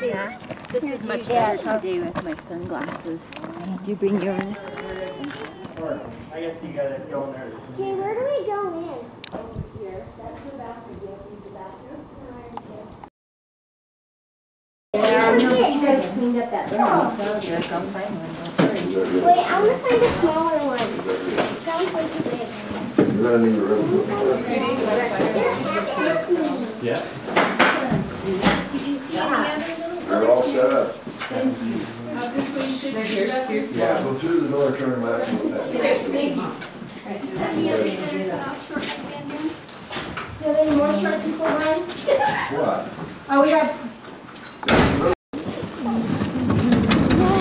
Yeah. This is much better today with my sunglasses. Did you bring yours? I guess you gotta go in there. Okay, where do we go in? Over here. That's the bathroom. You have to use the bathroom. You guys cleaned up that room. Oh, sounds good. I'll find one. Wait, I want to find a smaller one. That one's way too big. Yeah. They're all set up. Thank you. Here's two. Yeah, go through the door, turn left. Do you have any more shorts before mine? What? Oh, we got.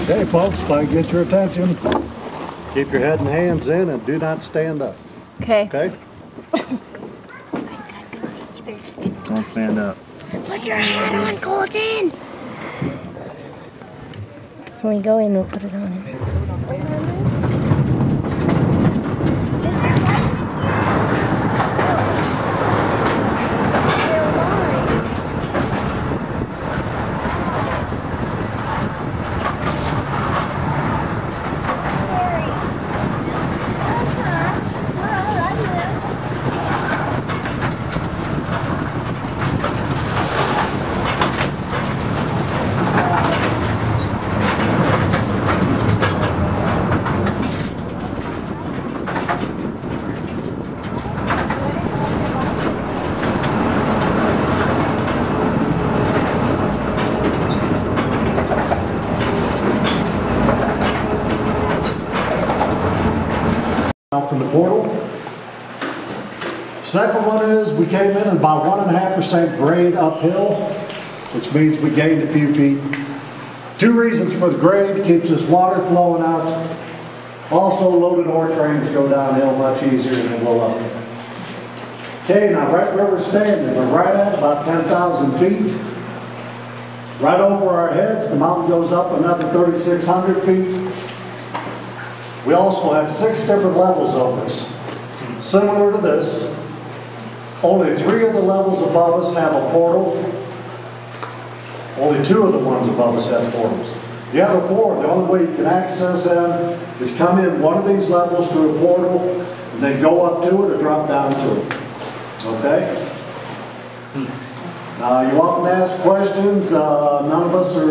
Okay, folks, if I get your attention, keep your head and hands in and do not stand up. Okay. Okay? Don't stand up. Put your hat on, Colton! When we go in, we'll put it on. Out from the portal. Second one is we came in at about 1.5% grade uphill, which means we gained a few feet. Two reasons for the grade: keeps this water flowing out. Also, loaded ore trains go downhill much easier than they go up. Okay, now right where we're standing, we're right at about 10,000 feet. Right over our heads, the mountain goes up another 3,600 feet. We also have 6 different levels over us. Similar to this, only 3 of the levels above us have a portal. Only 2 of the ones above us have portals. The other 4, the only way you can access them is come in one of these levels through a portal, and then go up to it or drop down to it. Okay? You're welcome to ask questions. None of us are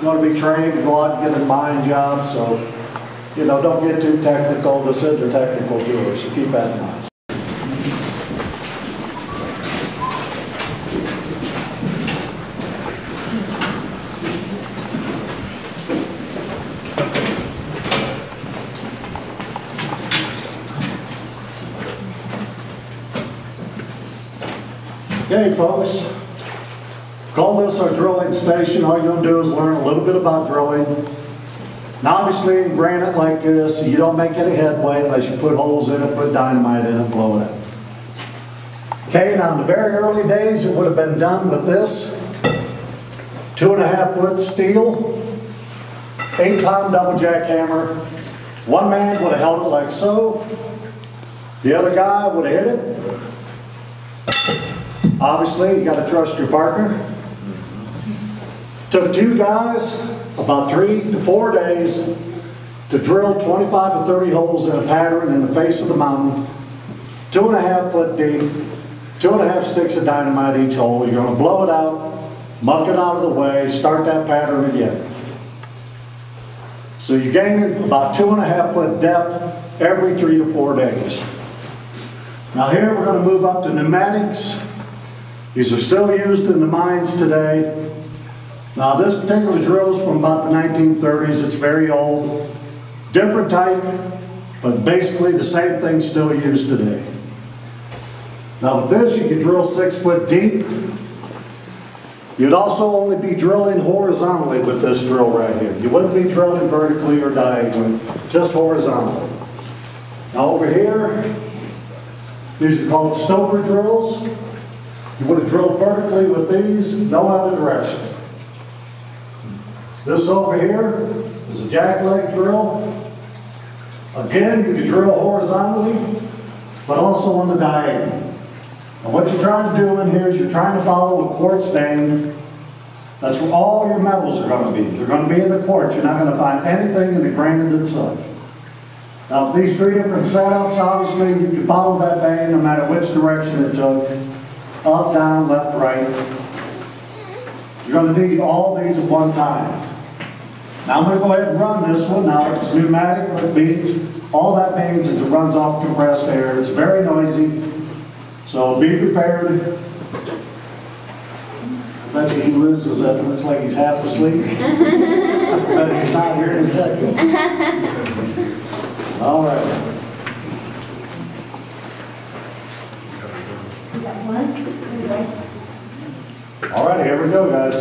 going to be trained to go out and get a mine job, so don't get too technical. This is a technical tour, so keep that in mind. Okay, folks, call this our drilling station. All you're going to do is learn a little bit about drilling. Now, obviously, in granite like this, you don't make any headway unless you put holes in it, put dynamite in it, blow it up. Okay, now in the very early days, it would have been done with this 2.5-foot steel, 8-pound double jackhammer. One man would have held it like so. The other guy would have hit it. Obviously, you got to trust your partner. Took 2 guys about 3 to 4 days to drill 25 to 30 holes in a pattern in the face of the mountain, 2.5 foot deep, 2.5 sticks of dynamite each hole. You're going to blow it out, muck it out of the way, start that pattern again. So you're gaining about 2.5 foot depth every 3 to 4 days. Now here we're going to move up to pneumatics. These are still used in the mines today. Now this particular drill is from about the 1930s. It's very old. Different type, but basically the same thing still used today. Now with this you can drill 6 foot deep. You'd also only be drilling horizontally with this drill right here. You wouldn't be drilling vertically or diagonally, just horizontally. Now over here, these are called stoper drills. You would have drilled vertically with these, no other direction. This over here is a jackleg drill. Again, you can drill horizontally, but also on the diagonal. And what you're trying to do in here is you're trying to follow a quartz vein That's where all your metals are going to be. They're going to be in the quartz. You're not going to find anything in the granite itself. Now, with these three different setups, obviously, you can follow that vein no matter which direction it took. Up, down, left, right. You're going to need all these at one time. Now, I'm going to go ahead and run this one. Now, it's pneumatic, but it means, all that means is it runs off compressed air. It's very noisy, so be prepared. I bet you he loses it. It looks like he's half asleep. But he's not here in a second. All right. All right, here we go, guys.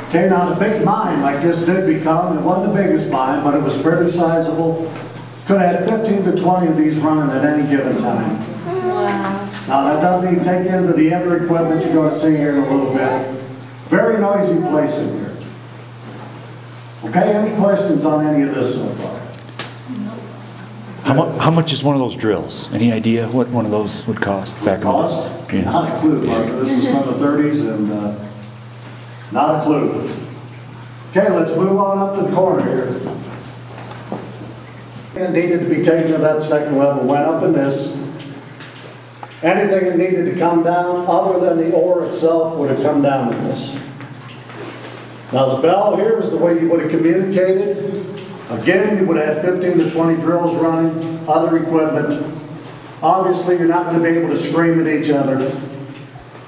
Okay, now the big mine like this did become, it wasn't the biggest mine, but it was pretty sizable. Could have had 15 to 20 of these running at any given time. Wow. Now that doesn't even take into the other equipment you're going to see here in a little bit. Very noisy place in here. Okay, any questions on any of this so far? How much is one of those drills? Any idea what one of those would cost back in the Cost? day? Not a clue. This is from the 30s and not a clue. Okay, let's move on up to the corner here. It needed to be taken to that second level, went up in this. Anything that needed to come down other than the ore itself would have come down in this. Now the bell here is the way you would have communicated. Again, you would have 15 to 20 drills running, other equipment. Obviously, you're not going to be able to scream at each other.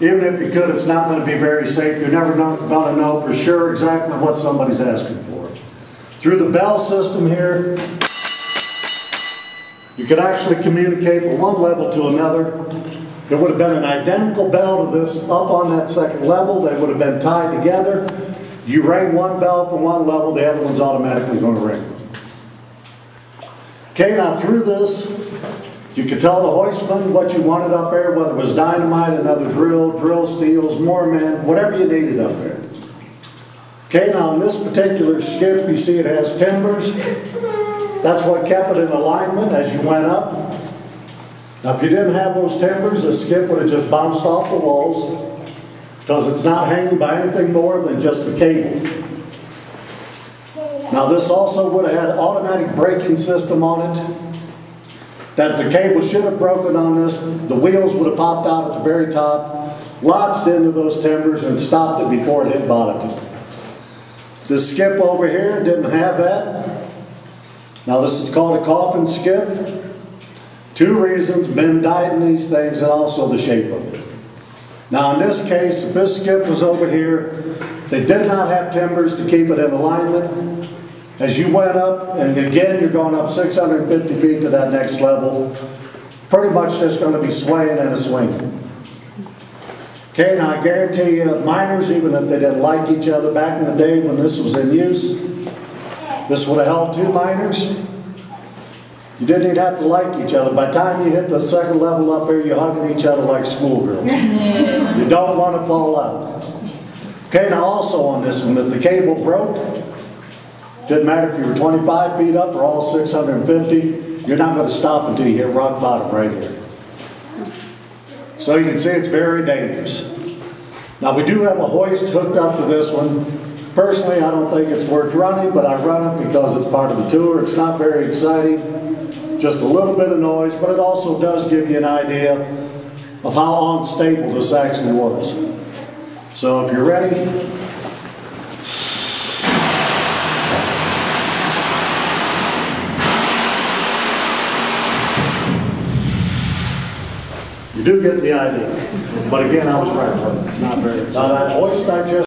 Even if you could, it's not going to be very safe. You're never going to know for sure exactly what somebody's asking for. Through the bell system here, you could actually communicate from one level to another. It would have been an identical bell to this up on that second level. They would have been tied together. You rang one bell from one level, the other one's automatically going to ring. Okay, now through this, you could tell the hoistman what you wanted up there, whether it was dynamite, another drill steels, more men, whatever you needed up there. Okay, now in this particular skip, you see it has timbers. That's what kept it in alignment as you went up. Now if you didn't have those timbers, the skip would have just bounced off the walls because it's not hanging by anything more than just the cable. Now this also would have had automatic braking system on it. That if the cable should have broken on this, the wheels would have popped out at the very top, latched into those timbers and stopped it before it hit bottom. This skip over here didn't have that. Now this is called a coffin skip. Two reasons, men died in these things and also the shape of it. Now in this case, if this skip was over here, they did not have timbers to keep it in alignment. As you went up, and again you're going up 650 feet to that next level, pretty much just going to be swaying and a swinging. Okay, now I guarantee you, miners, even if they didn't like each other back in the day when this was in use, this would have held two miners. You didn't even have to like each other. By the time you hit the second level up here, you're hugging each other like schoolgirls. You don't want to fall out. Okay, now also on this one, if the cable broke, didn't matter if you were 25 feet up or all 650, you're not going to stop until you hit rock bottom right here. So you can see it's very dangerous. Now we do have a hoist hooked up to this one. Personally, I don't think it's worth running, but I run it because it's part of the tour. It's not very exciting, just a little bit of noise, but it also does give you an idea of how unstable this actually was. So if you're ready, you do get the idea. But again, I was right. It's not very. Now that hoist I just